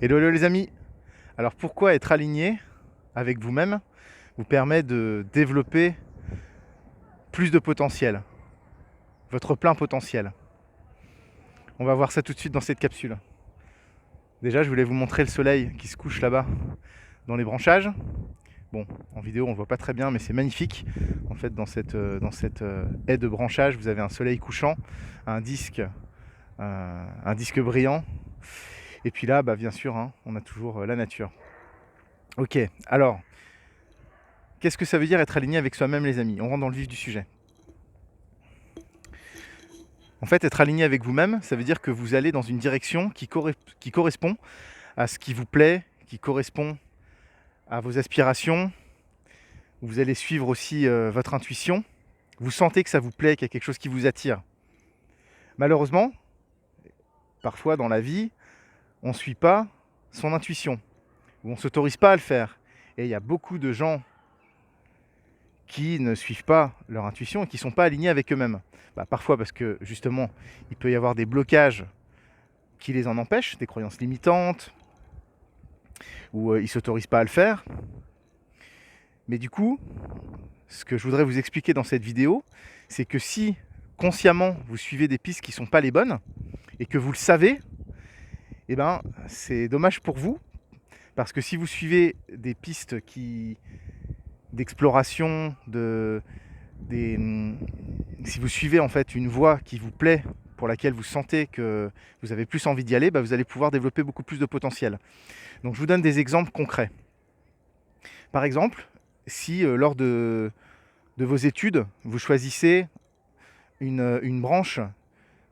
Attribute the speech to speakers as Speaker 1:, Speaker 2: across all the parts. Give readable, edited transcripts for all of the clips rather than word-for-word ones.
Speaker 1: Hello, hello les amis. Alors pourquoi être aligné avec vous-même vous permet de développer plus de potentiel, votre plein potentiel? On va voir ça tout de suite dans cette capsule. Déjà, je voulais vous montrer le soleil qui se couche là-bas dans les branchages. Bon, en vidéo on ne voit pas très bien, mais c'est magnifique. En fait, dans cette haie de branchage, vous avez un soleil couchant, un disque brillant. Et puis là, bien sûr, hein, on a toujours la nature. Ok, alors, qu'est-ce que ça veut dire être aligné avec soi-même, les amis? On rentre dans le vif du sujet. En fait, être aligné avec vous-même, ça veut dire que vous allez dans une direction qui correspond à ce qui vous plaît, qui correspond à vos aspirations. Vous allez suivre aussi votre intuition. Vous sentez que ça vous plaît, qu'il y a quelque chose qui vous attire. Malheureusement, parfois dans la vie, on ne suit pas son intuition, ou on ne s'autorise pas à le faire. Et il y a beaucoup de gens qui ne suivent pas leur intuition et qui ne sont pas alignés avec eux-mêmes. Parfois parce que justement, il peut y avoir des blocages qui les en empêchent, des croyances limitantes, ou ils ne s'autorisent pas à le faire. Mais du coup, ce que je voudrais vous expliquer dans cette vidéo, c'est que si consciemment vous suivez des pistes qui ne sont pas les bonnes, et que vous le savez, c'est dommage pour vous, parce que si vous suivez des pistes d'exploration, si vous suivez en fait une voie qui vous plaît, pour laquelle vous sentez que vous avez plus envie d'y aller, vous allez pouvoir développer beaucoup plus de potentiel. Donc je vous donne des exemples concrets. Par exemple, si lors de vos études, vous choisissez une branche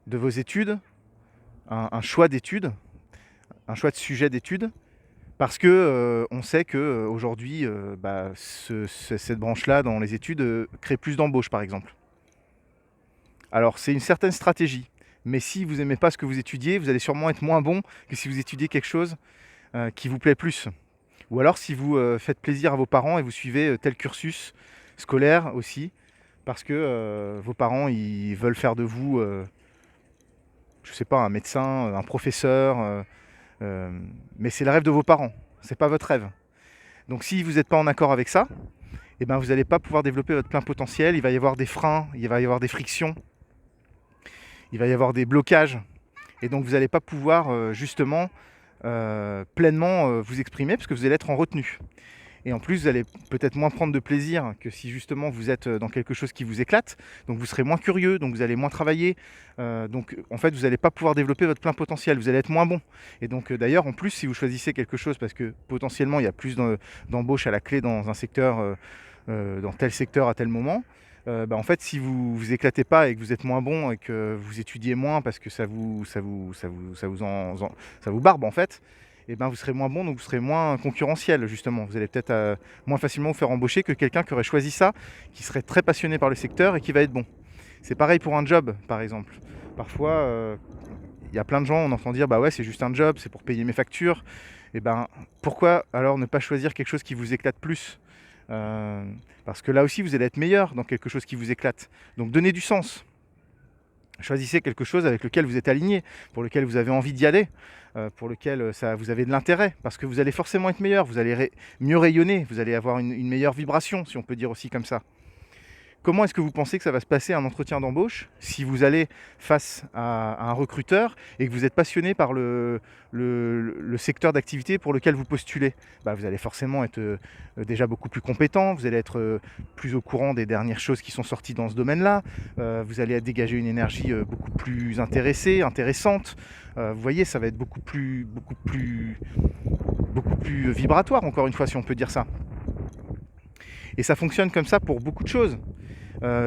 Speaker 1: de vos études, un choix d'études, un choix de sujet d'études, parce que on sait qu'aujourd'hui, cette branche-là dans les études crée plus d'embauches, par exemple. Alors, c'est une certaine stratégie. Mais si vous n'aimez pas ce que vous étudiez, vous allez sûrement être moins bon que si vous étudiez quelque chose qui vous plaît plus. Ou alors si vous faites plaisir à vos parents et vous suivez tel cursus scolaire aussi, parce que vos parents ils veulent faire de vous, je sais pas, un médecin, un professeur, mais c'est le rêve de vos parents, c'est pas votre rêve. Donc si vous n'êtes pas en accord avec ça, vous n'allez pas pouvoir développer votre plein potentiel, il va y avoir des freins, il va y avoir des frictions, il va y avoir des blocages, et donc vous n'allez pas pouvoir justement pleinement vous exprimer, parce que vous allez être en retenue. Et en plus, vous allez peut-être moins prendre de plaisir que si justement vous êtes dans quelque chose qui vous éclate, donc vous serez moins curieux, donc vous allez moins travailler, donc en fait vous n'allez pas pouvoir développer votre plein potentiel, vous allez être moins bon. Et donc d'ailleurs en plus, si vous choisissez quelque chose parce que potentiellement il y a plus d'embauches à la clé dans un secteur, dans tel secteur à tel moment, en fait si vous vous éclatez pas et que vous êtes moins bon et que vous étudiez moins parce que ça vous barbe en fait, vous serez moins bon, donc vous serez moins concurrentiel justement. Vous allez peut-être moins facilement vous faire embaucher que quelqu'un qui aurait choisi ça, qui serait très passionné par le secteur et qui va être bon. C'est pareil pour un job par exemple. Parfois, il y a plein de gens, on entend dire ouais c'est juste un job, c'est pour payer mes factures. Pourquoi alors ne pas choisir quelque chose qui vous éclate plus? Parce que là aussi vous allez être meilleur dans quelque chose qui vous éclate. Donc donnez du sens. Choisissez quelque chose avec lequel vous êtes aligné, pour lequel vous avez envie d'y aller, pour lequel vous avez de l'intérêt, parce que vous allez forcément être meilleur, vous allez mieux rayonner, vous allez avoir une meilleure vibration, si on peut dire aussi comme ça. Comment est-ce que vous pensez que ça va se passer un entretien d'embauche si vous allez face à un recruteur et que vous êtes passionné par le secteur d'activité pour lequel vous postulez? Vous allez forcément être déjà beaucoup plus compétent, vous allez être plus au courant des dernières choses qui sont sorties dans ce domaine-là, vous allez dégager une énergie beaucoup plus intéressante. Vous voyez, ça va être beaucoup plus vibratoire, encore une fois, si on peut dire ça. Et ça fonctionne comme ça pour beaucoup de choses.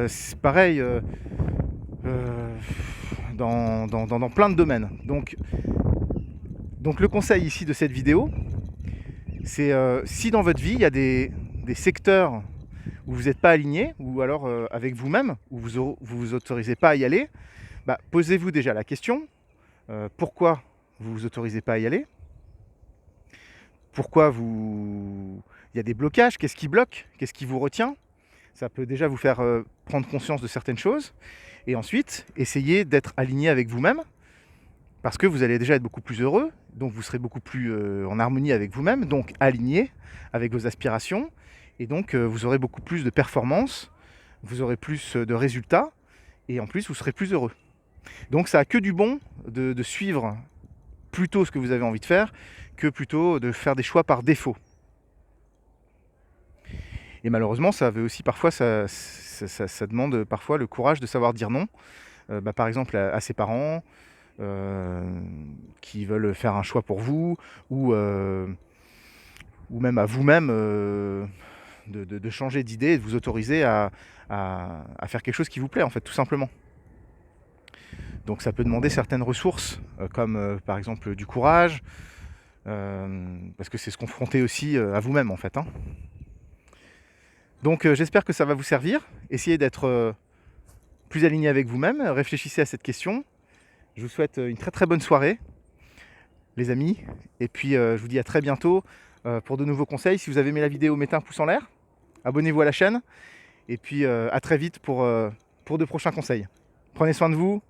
Speaker 1: C'est pareil dans plein de domaines. Donc le conseil ici de cette vidéo, c'est si dans votre vie il y a des secteurs où vous n'êtes pas aligné, ou alors avec vous-même, où vous vous autorisez pas à y aller, posez-vous déjà la question, pourquoi vous vous autorisez pas à y aller? Pourquoi il y a des blocages? Qu'est-ce qui bloque? Qu'est-ce qui vous retient? Ça peut déjà vous faire prendre conscience de certaines choses. Et ensuite, essayez d'être aligné avec vous-même, parce que vous allez déjà être beaucoup plus heureux, donc vous serez beaucoup plus en harmonie avec vous-même, donc aligné avec vos aspirations, et donc vous aurez beaucoup plus de performance, vous aurez plus de résultats, et en plus vous serez plus heureux. Donc ça a que du bon de suivre plutôt ce que vous avez envie de faire, que plutôt de faire des choix par défaut. Et malheureusement, ça veut aussi parfois, ça demande parfois le courage de savoir dire non, par exemple à ses parents, qui veulent faire un choix pour vous, ou même à vous-même, de changer d'idée et de vous autoriser à faire quelque chose qui vous plaît, en fait, tout simplement. Donc ça peut demander certaines ressources, comme par exemple du courage, parce que c'est se confronter aussi à vous-même, en fait, hein. Donc j'espère que ça va vous servir. Essayez d'être plus aligné avec vous-même, réfléchissez à cette question. Je vous souhaite une très très bonne soirée, les amis, et puis je vous dis à très bientôt pour de nouveaux conseils. Si vous avez aimé la vidéo, mettez un pouce en l'air, abonnez-vous à la chaîne, et puis à très vite pour de prochains conseils. Prenez soin de vous,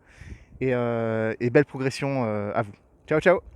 Speaker 1: et belle progression à vous. Ciao ciao.